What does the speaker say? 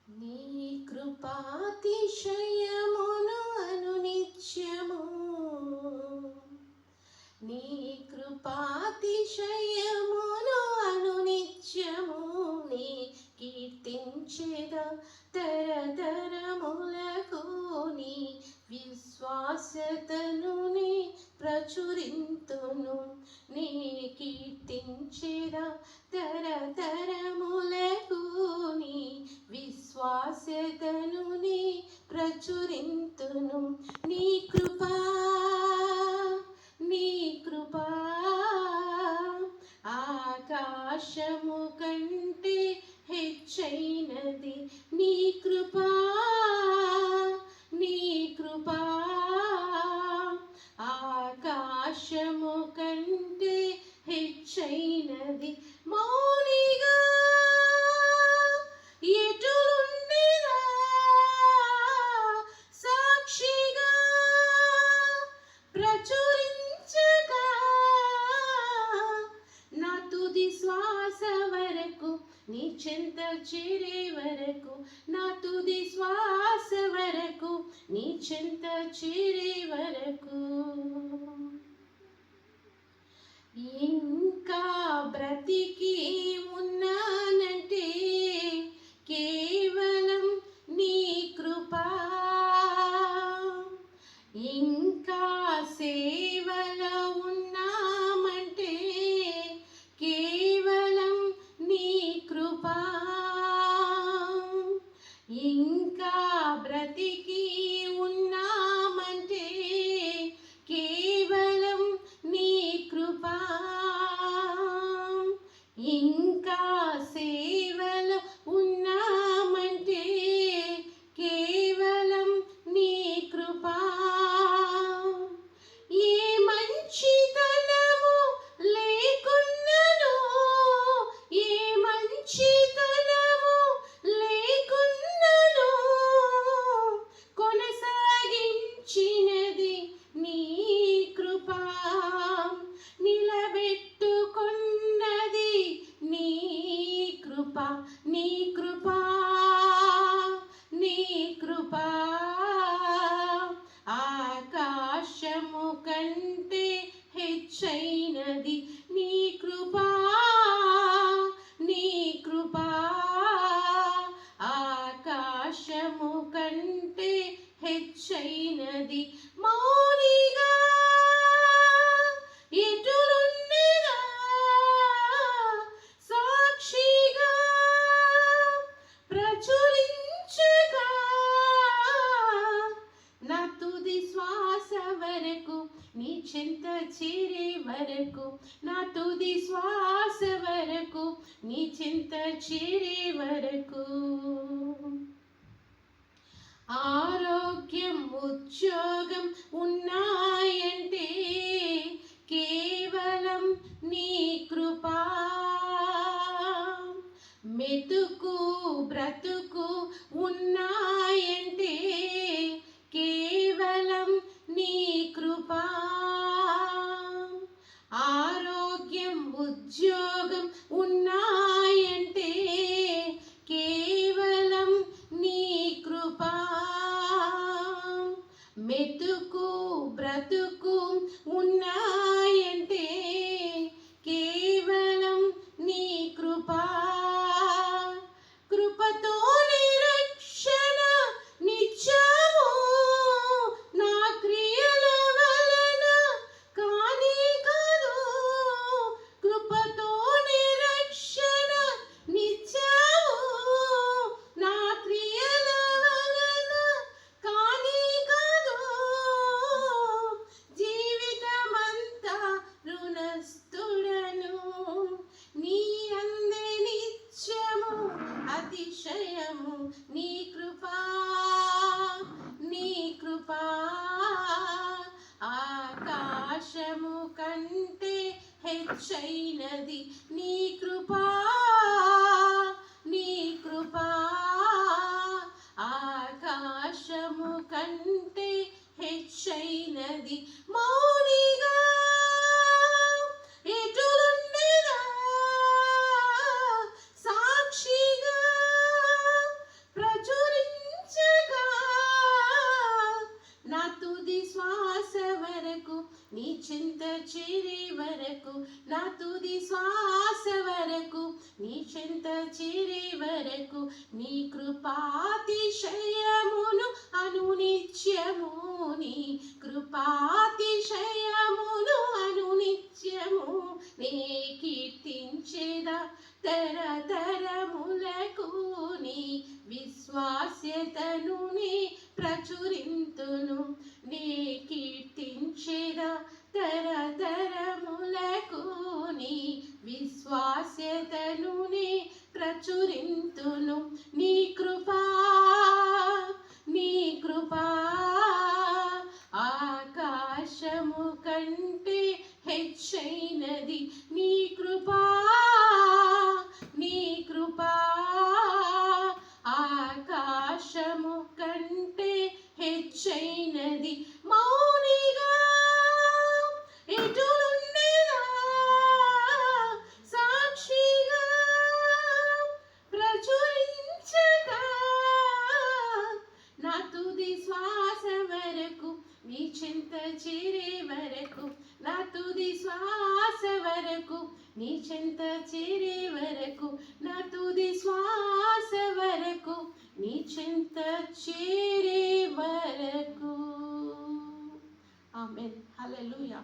నీ కృపాతిశయమును అనునిత్యము, నీ కృపాతిశయమును అనునిత్యము నీ కీర్తించెద తరతరములకు, నీ విశ్వాసతను నీ ప్రచురింతును, నీ కీర్తించెద తరతరములకు, నీ విశ్వాసతను నీ ప్రచురింతును. నీ కృపా నీ కృపా ఆకాశము కంటే హెచ్చైనది, నీ కృపా నీ కృపా ఆకాశము కంటే హెచ్చైనది. మౌనిగా ఎటులుండినా సాక్షిగా ప్రచురించగా, నా తుది శ్వాస వరకు నీ చెంత చేరే వరకు, నా తుది శ్వాస వరకు నీ చెంత చేరే వరకు, ఇంకా బ్రతికి ఉన్నానంటే కేవలం నీ కృపా, ఇంకా సేవలో ఉన్నామంటే కేవలం నీ కృపా, ఇంకా బ్రతికి ఉన్నామంటే కేవలం నీ కృపా, ఇంకా సేవలో ఉన్నామంటే కేవలం నీ కృపా. ఏ మంచితనము లేకున్నను, ఏ మంచితనము లేకున్నను, కొనసాగించినది నీ కృపా, నిలబెట్టుకున్నది నీ కృపా, నీ కృపా నీ కృపా ఆకాశము కంటే హెచ్చైనది, నీ కృపా నీ కృపా ఆకాశము కంటే హెచ్చైనది. మౌనిగా ఎటులుండినా సాక్షిగా ప్రచురించగా, నా తుది శ్వాస వరకు నీ చెంత చేరే వరకు, నా తుది శ్వాస వరకు నీ చెంత చేరే వరకు, ఆరోగ్యం ఉద్యోగం ఉన్నాయంటే కేవలం నీ కృపా, మెతుకు బ్రతుకు ఉన్నాయంటే కేవలం నీ కృపా, ఆరోగ్యం ఉద్యోగం ఉన్నాయంటే కేవలం నీ కృపా, మెతుకు బ్రతుకు ఉన్నాయంటే కేవలం నీ కృపా, కృపతో నిరీక్షణ నిత్యము, నా క్రియల వలన కానీ కాదు, కృపతో నిరీక్షణ నిత్యము, నా క్రియల వలన కానీ కాదు, జీవితమంతా రుణస్థుడను, నీ అందే నిత్యము అతిశయము, నీ కృపా నీ కృపా ఆకాశము కంటే హెచ్చైనది, నీ కృపా నీ కృపా ఆకాశము కంటే హెచ్చైనది. మౌనిగా ఎటులుండినా సాక్షిగా ప్రచురించగా, వరకు, నా తుది శ్వాస వరకు, నీ చెంత చేరే వరకు, నీ కృపాతిశయమును అనునిత్యము, నీ కృపాతిశయమును అనునిత్యము నే కీర్తించేదా తరతరములకు, నీ విశ్వాస్యతను నే ప్రచురింతును, నే కీర్తించేదా తరతరములకు, నీ విశ్వాస్యతను నే ప్రచురింతును. నీ కృపా ఆకాశము కంటే హెచ్చైనది, నీ కృపా ఆకాశము కంటే హెచ్చైనది. మౌనిగా ఎటులుండెనా, సాక్షిగా ప్రచురించగా, నా తుది శ్వాస వరకు, నీ చెంత చేరే వరకు, నా తుది శ్వాస వరకు, నీ చెంత చేరే వరకు, నా తుది శ్వాస వరకు, నీ చెంత చేరే వరకు. ఆమేన్. హల్లెలూయా.